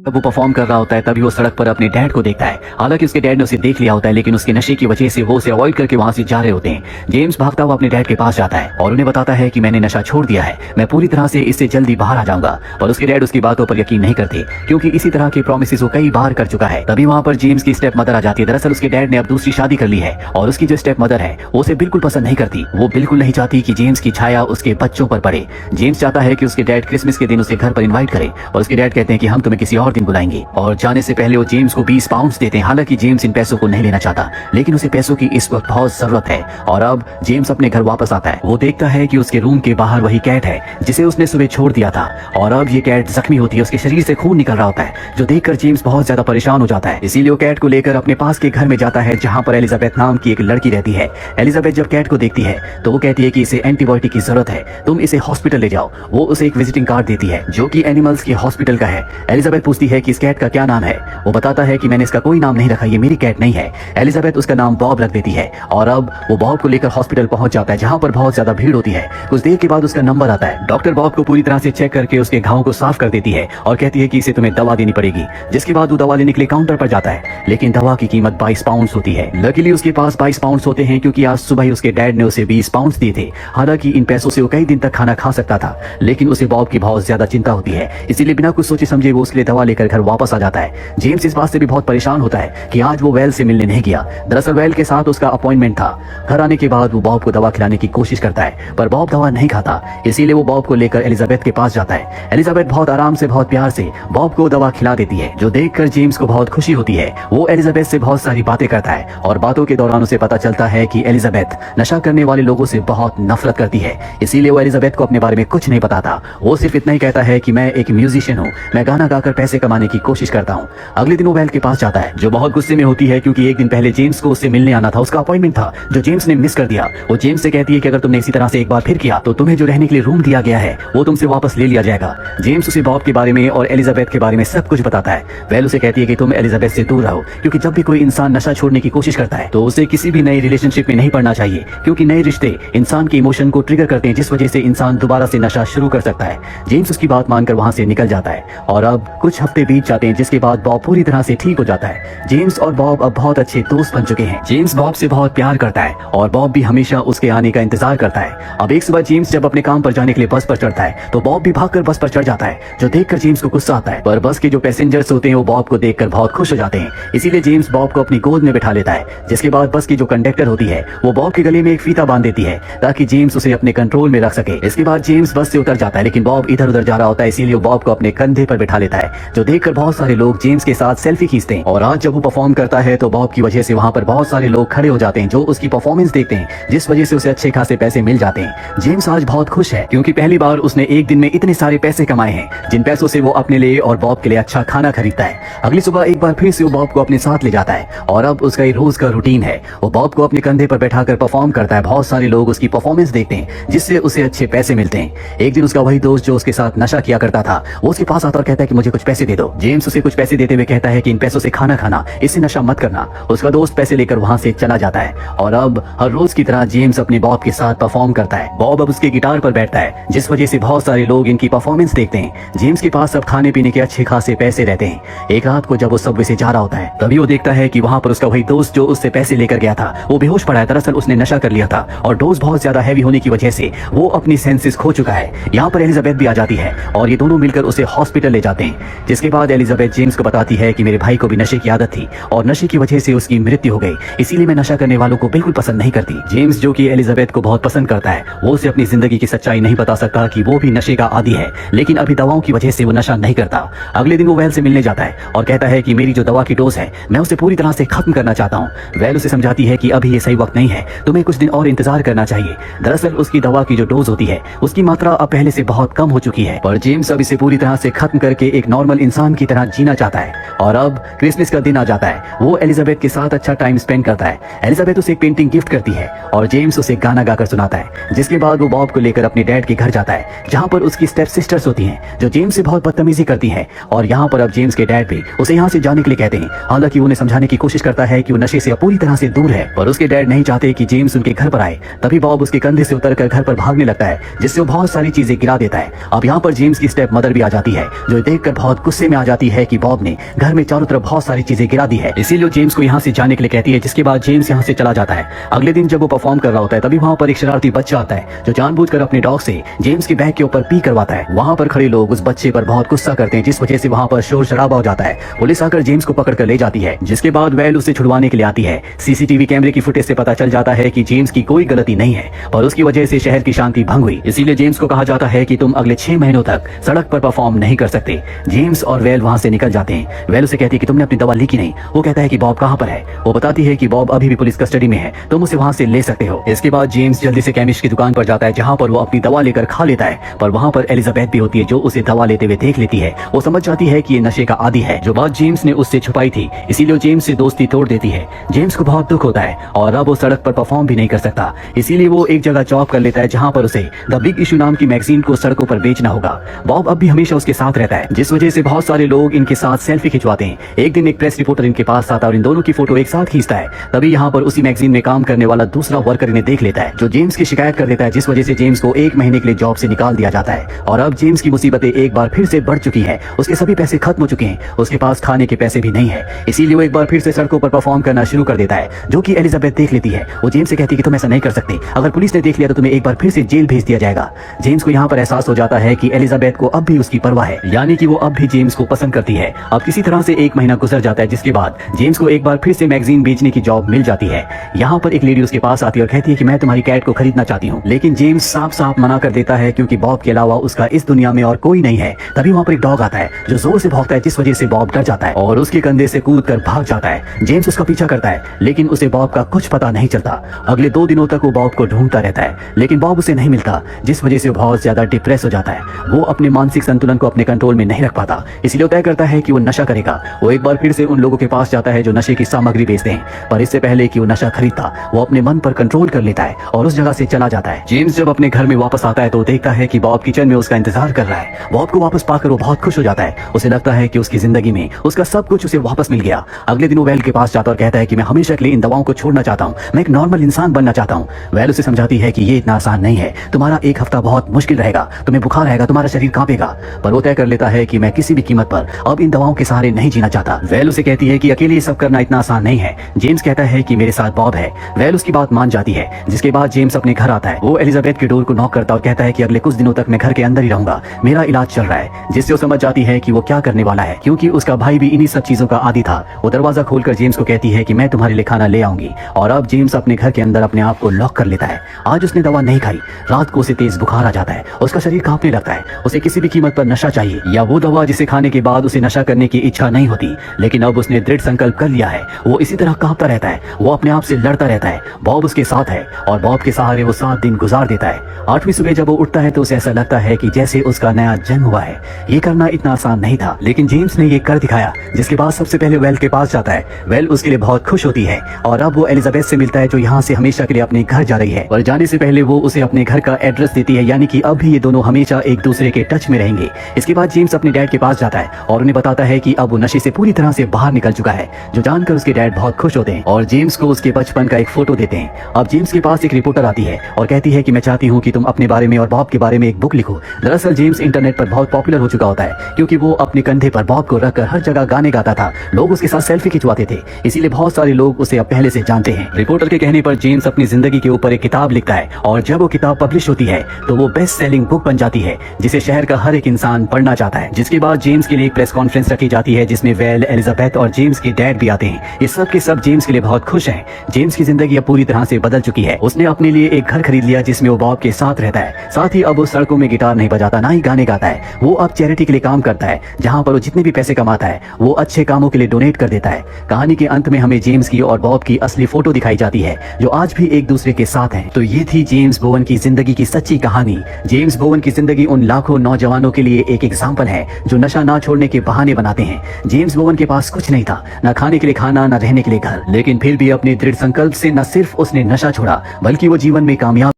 जब वो परफॉर्म कर रहा होता है तभी वो सड़क पर अपने डैड को देखता है। हालांकि उसके डैड ने उसे देख लिया होता है, लेकिन उसके नशे की वजह से वो उसे अवॉइड करके वहां से जा रहे होते हैं। जेम्स भागता हुआ अपने डैड के पास जाता है और उन्हें बताता है कि मैंने नशा छोड़ दिया है, मैं पूरी तरह से इससे जल्दी बाहर आ जाऊंगा। पर उसके डैड उसकी बातों पर यकीन नहीं करते, क्योंकि इसी तरह के प्रोमिस वो कई बार कर चुका है। तभी वहाँ पर जेम्स की स्टेप मदर आ जाती है। दरअसल उसके डैड ने अब दूसरी शादी कर ली है और उसकी जो स्टेप मदर है वो उसे बिल्कुल पसंद नहीं करती। वो बिल्कुल नहीं चाहती कि जेम्स की छाया उसके बच्चों पर पड़े। जेम्स चाहता है कि उसके डैड क्रिसमस के दिन उसे घर पर इन्वाइट करे और उसके डैड कहते हैं कि हम तुम्हें किसी और दिन बुलाएंगे। और जाने से पहले वो जेम्स को 20 पाउंड देते हैं। हालांकि जेम्स इन पैसों को नहीं लेना चाहता, लेकिन उसे पैसों की इस वक्त बहुत जरूरत है। और अब जेम्स अपने घर वापस आता है। वो देखता है कि उसके रूम के बाहर वही कैट है जिसे उसने सुबह छोड़ दिया था और अब ये कैट जख्मी होती है, उसके शरीर से खून निकल रहा होता है, जो देखकर जेम्स बहुत ज्यादा परेशान हो जाता है। इसीलिए वो कैट को लेकर अपने पास के घर में जाता है जहाँ पर एलिजाबेथ नाम की एक लड़की रहती है। एलिजाबेथ जब कैट को देखती है तो वो कहती है कि इसे एंटीबायोटिक की जरूरत है, तुम इसे हॉस्पिटल ले जाओ। वो उसे एक विजिटिंग कार्ड देती है जो कि एनिमल्स के हॉस्पिटल का है। एलिजाबेथ पूछती है कि इस कैट का क्या नाम है। वो बताता है कि मैंने इसका कोई नाम नहीं रखा, ये मेरी कैट नहीं है। एलिजाबेथ उसका नाम बॉब रख देती है और अब वो बॉब को लेकर हॉस्पिटल पहुंच जाता है जहां पर बहुत ज्यादा भीड़ होती है। कुछ देर के बाद उसका नंबर आता है। डॉक्टर बॉब को पूरी तरह से चेक करके उसके घावों को साफ कर देती है और कहती है कि इसे तुम्हें दवा देनी पड़ेगी। जिसके बाद वो दवा लेने के लिए काउंटर पर जाता है, लेकिन दवा की कीमत 22 पाउंड होती है। लकीली उसके पास 22 पाउंड होते हैं, क्योंकि आज सुबह ही उसके डैड ने उसे 20 पाउंड दिए थे। हालांकि इन पैसों से वो कई दिन तक खाना खा सकता था, लेकिन उसे बॉब की बहुत ज्यादा चिंता होती है। इसीलिए बिना कुछ सोचे समझे वो उसके लिए दवा लेकर घर वापस आ जाता है। जेम्स इस बात से भी बहुत परेशान होता है कि आज वो वेल से मिलने नहीं गया। दरअसल वेल के साथ उसका अपॉइंटमेंट था। घर आने के बाद वो बॉब को दवा खिलाने की कोशिश करता है, पर बॉब दवा नहीं खाता। इसीलिए वो बॉब को लेकर एलिजाबेथ के पास जाता है। एलिजाबेथ बहुत आराम से, बहुत प्यार से बॉब को दवा खिला देती है, जो देखकर जेम्स को बहुत खुशी होती है। वो एलिजाबेथ से बहुत सारी बातें करता है और बातों के दौरान उसे पता चलता है कि एलिजाबेथ नशा करने वाले लोगों से बहुत नफरत करती है। इसीलिए वो एलिजाबेथ को अपने बारे में कुछ नहीं बताता। वो सिर्फ इतना ही कहता है कि मैं एक म्यूजिशियन हूँ, मैं गाना गाकर पैसे कमाने की कोशिश करता हूँ। अगले दिन वो वेल के पास जाता है, जो बहुत गुस्से में होती है क्योंकि एक दिन पहले जेम्स को उससे मिलने आना था। उसका अपॉइंटमेंट था जो जेम्स ने मिस कर दिया। वो जेम्स से कहती है कि अगर तुमने इसी तरह से एक बार फिर किया तो तुम्हें जो रहने के लिए रूम दिया गया है वो तुमसे वापस ले लिया जाएगा। जेम्स उसे बॉब के बारे में और एलिजाबेथ के बारे में सब कुछ बताता है। वेल उसे कहती है कि तुम एलिजाबेथ से दूर रहो, क्योंकि जब भी कोई इंसान नशा छोड़ने की कोशिश करता है तो उसे किसी भी नई रिलेशनशिप में नहीं पड़ना चाहिए, क्योंकि नए रिश्ते इंसान के इमोशन को ट्रिगर करते हैं, जिस वजह से इंसान दोबारा से नशा शुरू कर सकता है। जेम्स उसकी बात मानकर वहां से निकल जाता है और अब कुछ हफ्ते बीत जाते हैं, जिसके बाद बॉब पूरी तरह से ठीक हो जाता है। जेम्स और बॉब अब बहुत अच्छे दोस्त बन चुके हैं। जेम्स बॉब से बहुत प्यार करता है और बॉब भी हमेशा उसके आने का इंतजार करता है। अब एक सुबह जेम्स जब अपने काम पर जाने के लिए बस पर चढ़ता है तो बॉब भी भागकर बस पर चढ़ जाता है, जो देखकर जेम्स को गुस्सा आता है। पर बस के जो पैसेंजर्स होते हैं वो बॉब को देखकर बहुत खुश हो जाते हैं। इसीलिए जेम्स बॉब को अपनी गोद में बिठा लेता है। जिसके बाद बस की जो कंडक्टर होती है वो बॉब के गले में एक फीता बांध देती है ताकि जेम्स उसे अपने कंट्रोल में रख सके। इसके बाद जेम्स बस से उतर जाता है, लेकिन बॉब इधर उधर जा रहा होता है, इसीलिए बॉब को अपने कंधे पर बिठा लेता है, जो देखकर बहुत सारे लोग जेम्स के साथ सेल्फी खींचते हैं। और आज जब वो परफॉर्म करता है तो बॉब की वजह से वहाँ पर बहुत सारे लोग खड़े हो जाते हैं जो उसकी परफॉर्मेंस देखते हैं, जिस वजह से उसे अच्छे खासे पैसे मिल जाते हैं। जेम्स आज बहुत खुश है क्योंकि पहली बार उसने एक दिन में इतने सारे पैसे कमाए हैं, जिन पैसों से वो अपने लिए और बॉब के लिए अच्छा खाना खरीदता है। अगली सुबह एक बार फिर से वो बॉब को अपने साथ ले जाता है और अब उसका रोज का रूटीन है। वो बॉब को अपने कंधे पर बैठाकर परफॉर्म करता है। बहुत सारे लोग उसकी परफॉर्मेंस देखते हैं, जिससे उसे अच्छे पैसे मिलते हैं। एक दिन उसका वही दोस्त जो उसके साथ नशा किया करता था वो उसके पास आता और कहता है कि मुझे कुछ पैसे दे दो। जेम्स उसे कुछ पैसे देते हुए कहता है कि इन पैसों से खाना खाना, इससे नशा मत करना। उसका दोस्त पैसे लेकर वहां से चला जाता है और अब हर रोज की तरह जेम्स अपने बॉब के साथ परफॉर्म करता है। बॉब अब उसके गिटार पर बैठता है, जिस वजह से बहुत सारे लोग इनकी परफॉर्मेंस देखते हैं। जेम्स के पास अब खाने पीने के अच्छे खासे पैसे रहते हैं। एक रात को जब वो सबवे से जा रहा होता है तभी वो देखता है कि वहां पर उसका वही दोस्त जो उससे पैसे लेकर गया था वो बेहोश पड़ा है। दरअसल उसने नशा कर लिया था और डोज बहुत ज्यादा हैवी होने की वजह से वो अपनी सेंसेस खो चुका है। यहाँ पर एलिजाबेथ भी आ जाती है और ये दोनों मिलकर उसे हॉस्पिटल ले जाते हैं। जिसके बाद एलिजाबेथ जेम्स को बताती है कि मेरे भाई को भी नशे की आदत थी और नशे की वजह से उसकी मृत्यु हो गई, इसीलिए मैं नशा करने वालों को बिल्कुल पसंद नहीं करती। जेम्स जो कि एलिजाबेथ को बहुत पसंद करता है वो उसे अपनी जिंदगी की सच्चाई नहीं बता सकता कि वो भी नशे का आदी है, लेकिन अभी दवाओं की वजह से वो नशा नहीं करता। अगले दिन वो वेल से मिलने जाता है और कहता है कि मेरी जो दवा की डोज है मैं उसे पूरी तरह से खत्म करना चाहता हूँ। वेल उसे समझाती है कि अभी ये सही वक्त नहीं है, तुम्हें कुछ दिन और इंतजार करना चाहिए। दरअसल उसकी दवा की जो डोज होती है उसकी मात्रा अब पहले से बहुत कम हो चुकी है, पर जेम्स अब इसे पूरी तरह से खत्म करके एक नॉर्मल इंसान की तरह जीना चाहता है। और अब क्रिसमस का दिन आ जाता है। वो एलिजाबेथ के साथ अच्छा टाइम स्पेंड करता है। एलिजाबेथ उसे एक पेंटिंग गिफ्ट करती है और जेम्स उसे गाना गाकर सुनाता है। जिसके बाद वो बॉब को लेकर अपने डैड के घर जाता है, जहाँ पर उसकी स्टेप सिस्टर्स होती हैं जो जेम्स से बहुत बदतमीजी करती हैं। और यहाँ पर अब जेम्स के डैड भी उसे यहाँ से जाने के लिए कहते हैं। हालांकि उन्हें समझाने की कोशिश करता है कि वो नशे से पूरी तरह से दूर है, पर उसके डैड नहीं चाहते कि जेम्स उनके घर पर आए। तभी बॉब उसके कंधे से उतरकर घर पर भागने लगता है, जिससे वो बहुत सारी चीजें गिरा देता है। अब यहाँ पर जेम्स की स्टेप मदर भी आ जाती है, जो देखकर बहुत गुस्से में आ जाती है कि बॉब ने घर में चारों तरफ बहुत सारी चीजें गिरा दी है, इसीलिए जेम्स को यहाँ से जाने के लिए कहती है, जिसके बाद जेम्स यहाँ से चला जाता है। अगले दिन जब वो परफॉर्म कर रहा होता है तभी वहाँ पर एक शरारती बच्चा आता है जो जानबूझकर अपने डॉग से जेम्स के बैग के ऊपर पी करवाता है। वहाँ पर खड़े लोग उस बच्चे पर बहुत गुस्सा करते हैं, जिस वजह से वहाँ पर शोर शराबा हो जाता है। पुलिस आकर जेम्स को पकड़ कर ले जाती है, जिसके बाद वेल उसे छुड़वाने के लिए आती है। सीसीटीवी कैमरे की फुटेज से पता चल जाता है कि जेम्स की कोई गलती नहीं है और उसकी वजह से शहर की शांति भंग हुई। इसीलिए जेम्स को कहा जाता है कि तुम अगले 6 महीनों तक सड़क पर परफॉर्म नहीं कर सकते। जेम्स और वेल वहाँ से निकल जाते हैं। वेल उसे कहती है कि तुमने अपनी दवा ली कि नहीं। वो कहता है कि बॉब कहाँ पर है। वो बताती है कि बॉब अभी भी पुलिस कस्टडी में है, तुम उसे वहाँ से ले सकते हो। इसके बाद जेम्स जल्दी से केमिस्ट की दुकान पर जाता है, जहाँ पर वो अपनी दवा लेकर खा लेता है। पर वहाँ पर एलिजाबेथ भी होती है जो उसे दवा लेते हुए देख लेती है। वो समझ जाती है कि ये नशे का आदी है, जो बात जेम्स ने उससे छुपाई थी, इसीलिए जेम्स से दोस्ती तोड़ देती है। जेम्स को बहुत दुख होता है और अब वो सड़क पर परफॉर्म भी नहीं कर सकता, इसीलिए वो एक जगह जॉब कर लेता है जहाँ पर उसे द बिग इशू नाम की मैगजीन को सड़कों पर बेचना होगा। बॉब अब भी हमेशा उसके साथ रहता है, जिस वजह से बहुत सारे लोग इनके साथ सेल्फी खिंचवाते हैं। एक दिन एक प्रेस रिपोर्टर इनके पास आता है और इन दोनों की फोटो एक साथ खींचता है। तभी यहाँ पर उसी मैगजीन में काम करने वाला दूसरा वर्कर इन्हें देख लेता है, जो जेम्स की शिकायत कर देता है, जिस वजह से जेम्स को 1 महीने के लिए जॉब से निकाल दिया जाता है। और अब जेम्स की मुसीबतें एक बार फिर से बढ़ चुकी है। उसके सभी पैसे खत्म हो चुके हैं, उसके पास खाने के पैसे भी नहीं है, इसीलिए वो एक बार फिर से सड़कों पर परफॉर्म करना शुरू कर देता है, जो कि एलिजाबेथ देख लेती है। वो जेम्स से कहती है कि तुम ऐसा नहीं कर सकते, अगर पुलिस ने देख लिया तो तुम्हें एक बार फिर से जेल भेज दिया जाएगा। जेम्स को यहाँ पर एहसास हो जाता है कि एलिजाबेथ को अब भी उसकी परवाह है, यानी कि वो अब भी जेम्स को पसंद करती है। अब किसी तरह से 1 महीना गुजर जाता है, जिसके बाद जेम्स को एक बार फिर से मैगजीन बेचने की जॉब मिल जाती है। यहाँ पर एक लेडी उसके पास आती है और कहती है कि मैं तुम्हारी कैट को खरीदना चाहती हूँ, लेकिन जेम्स साफ साफ मना कर देता है, क्योंकि बॉब के अलावा उसका इस दुनिया में और कोई नहीं है। तभी वहाँ पर एक डॉग आता है जो जोर से भौंकता है, जिस वजह से बॉब डर जाता है और उसके कंधे से कूद कर भाग जाता है। जेम्स उसका पीछा करता है, लेकिन उसे बॉब का कुछ पता नहीं चलता। अगले 2 दिनों तक वो बॉब को ढूंढता रहता है, लेकिन बॉब उसे नहीं मिलता, जिस वजह से वो बहुत ज्यादा डिप्रेस हो जाता है। वो अपने मानसिक संतुलन को अपने कंट्रोल में नहीं रख पाता, इसलिए तय करता है कि वो नशा करेगा। वो एक बार फिर से उन लोगों के पास जाता है जो नशे की सामग्री बेचते हैं, पर इससे पहले कि वो नशा खरीदता, वो अपने मन पर कंट्रोल कर लेता है और उस जगह से चला जाता है। जेम्स जब अपने घर में वापस आता है तो देखता है कि बॉब किचन में उसका इंतजार कर रहा है। बॉब को वापस पाकर वो बहुत खुश हो जाता है। उसे लगता है कि उसकी जिंदगी में उसका सब कुछ उसे वापस मिल गया। अगले दिन वो वेल के पास जाता और कहता है कि मैं हमेशा के लिए इन दवाओं को छोड़ना चाहता हूँ, मैं एक नॉर्मल इंसान बनना चाहता हूँ। वेल उसे समझाती है कि ये इतना आसान नहीं है, तुम्हारा 1 हफ्ता बहुत मुश्किल रहेगा, तुम्हें बुखार आएगा, तुम्हारा शरीर कांपेगा। पर वो तय कर लेता है कि मैं किसी भी कीमत पर अब इन दवाओं के सहारे नहीं जीना चाहता। वेल उसे कहती है कि अकेले ये सब करना इतना आसान नहीं है। जेम्स कहता है कि मेरे साथ बॉब है। वेल उसकी बात मान जाती है, जिसके बाद जेम्स अपने घर आता है। वो एलिजाबेथ के डोर को नॉक करता और कहता है कि अगले कुछ दिनों तक मैं घर के अंदर ही रहूंगा, मेरा इलाज चल रहा है, जिससे वो समझ जाती है कि वो क्या करने वाला है, क्योंकि उसका भाई भी इन्हीं सब चीजों का आदी था। वो दरवाजा खोलकर जेम्स को कहती है कि मैं तुम्हारे लिए खाना ले आऊंगी, और अब जेम्स अपने घर के अंदर अपने आप को लॉक कर लेता है। आज उसने दवा नहीं खाई, रात को उसे तेज बुखार आ जाता है, उसका शरीर कांपने लगता है। उसे किसी भी कीमत पर नशा चाहिए, या वो दवा जिसे खाने के बाद उसे नशा करने की इच्छा नहीं होती, लेकिन अब उसने दृढ़ संकल्प कर लिया है। वो इसी तरह कांपता रहता है, वो अपने आप से लड़ता रहता है। बॉब उसके साथ है और बॉब के सहारे वो 7 दिन गुजार देता है। 8वीं सुबह जब वो उठता है तो उसे ऐसा लगता है कि जैसे उसका नया जन्म हुआ है। ये करना इतना आसान नहीं था, लेकिन जेम्स ने ये कर दिखाया, जिसके बाद सबसे पहले वेल के पास जाता है। वेल उसके लिए बहुत खुश होती है और अब वो एलिजाबेथ से मिलता है, जो यहाँ से हमेशा के लिए अपने घर जा रही है। और जाने से पहले वो उसे अपने घर का एड्रेस देती है, यानी कि अब भी ये दोनों हमेशा एक दूसरे के टच में रहेंगे। इसके बाद जेम्स अपने डैड के पास जाता है और उन्हें बताता है कि अब वो नशे से पूरी तरह से बाहर निकल चुका है, जो जानकर उसके डैड बहुत खुश होते हैं और जेम्स को उसके बचपन का एक फोटो देते हैं। अब जेम्स के पास एक रिपोर्टर आती है और कहती है कि मैं चाहती हूँ कि तुम अपने बारे में और बॉब के बारे में एक बुक लिखो। दरअसल जेम्स इंटरनेट पर बहुत पॉपुलर हो चुका होता है, क्योंकि वो अपने कंधे पर बॉब को रखकर हर जगह गाने गाता था। लोग उसके साथ सेल्फी खिंचवाते थे, इसीलिए बहुत सारे लोग उसे अब पहले से जानते हैं। रिपोर्टर के कहने पर जेम्स अपनी जिंदगी के ऊपर एक किताब लिखता है और जब वो किताब पब्लिश होती है तो वो बेस्ट सेलिंग बुक बन जाती है, जिसे शहर का हर एक इंसान पढ़ना चाहता है। जिसके बाद जेम्स के लिए एक प्रेस कॉन्फ्रेंस रखी जाती है, जिसमें वेल, एलिजाबेथ और जेम्स के डैड भी आते हैं। ये सब के सब जेम्स के लिए बहुत खुश हैं। जेम्स की जिंदगी अब पूरी तरह से बदल चुकी है। उसने अपने लिए एक घर खरीद लिया, जिसमें वो बॉब के साथ रहता है। साथ ही अब वो सड़कों में गिटार नहीं बजाता, ना ही गाने गाता है। वो अब चैरिटी के लिए काम करता है, जहाँ पर वो जितने भी पैसे कमाता है वो अच्छे कामों के लिए डोनेट कर देता है। कहानी के अंत में हमें जेम्स की और बॉब की असली फोटो दिखाई जाती है, जो आज भी एक दूसरे के साथ हैं। तो ये थी जेम्स बोवन की जिंदगी की सच्ची कहानी। जेम्स बोवन की जिंदगी उन लाखों नौजवानों के लिए एक एग्जाम्पल है, जो नशा ना छोड़ने के बहाने बनाते हैं। जेम्स बोवन के पास कुछ नहीं था, ना खाने के लिए खाना, ना रहने के लिए घर, लेकिन फिर भी अपने दृढ़ संकल्प से न सिर्फ उसने नशा छोड़ा, बल्कि वो जीवन में कामयाब